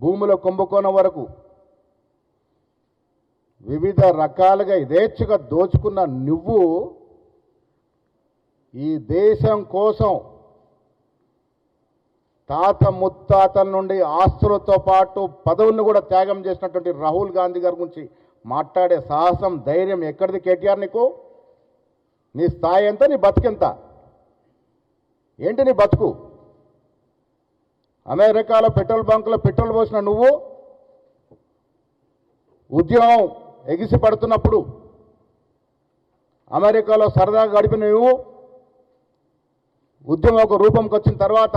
భూముల కుంభకోణం వరకు వివిధ రకాలుగా యథేచ్ఛగా దోచుకున్న నువ్వు ఈ దేశం కోసం తాత ముత్తాతల నుండి ఆస్తులతో పాటు పదవులను కూడా త్యాగం చేసినటువంటి రాహుల్ గాంధీ గారి గురించి మాట్లాడే సాహసం ధైర్యం ఎక్కడిది కేటీఆర్? నీకు నీ స్థాయి ఎంత, నీ బతుకెంత, ఏంటి నీ బతుకు? అమెరికాలో పెట్రోల్ బంకులో పెట్రోల్ పోసిన నువ్వు ఉద్యమం ఎగిసి పడుతున్నప్పుడు అమెరికాలో సరదాగా గడిపిన నువ్వు ఉద్యమం ఒక రూపంకి వచ్చిన తర్వాత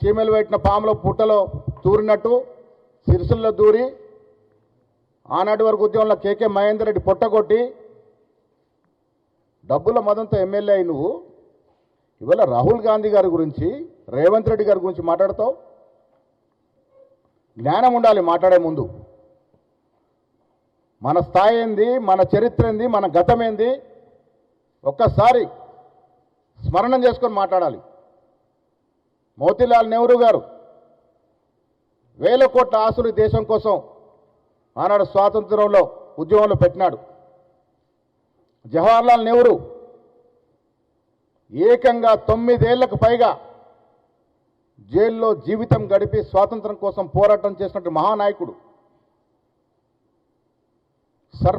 చీమలు పెట్టిన పాములో పుట్టలో దూరినట్టు సిరిసిల్లో దూరి ఆనాటి వరకు ఉద్యమంలో కేకే మహేందర్ రెడ్డి పొట్టగొట్టి డబ్బుల మదంతో ఎమ్మెల్యే అయి నువ్వు ఇవాళ రాహుల్ గాంధీ గారి గురించి, రేవంత్ రెడ్డి గారి గురించి మాట్లాడతావు? జ్ఞానం ఉండాలి మాట్లాడే ముందు. మన స్థాయి ఏంది, మన చరిత్ర ఏంది, మన గతం ఏంది ఒక్కసారి స్మరణం చేసుకొని మాట్లాడాలి. మోతీలాల్ నెహ్రూ గారు వేల కోట్ల ఆస్తులు దేశం కోసం ఆనాడు స్వాతంత్రంలో ఉద్యమంలో పెట్టినాడు. జవహర్లాల్ నెహ్రూ ఏకంగా 9 ఏళ్లకు పైగా జైల్లో జీవితం గడిపి స్వాతంత్రం కోసం పోరాటం చేసినట్టు మహానాయకుడు.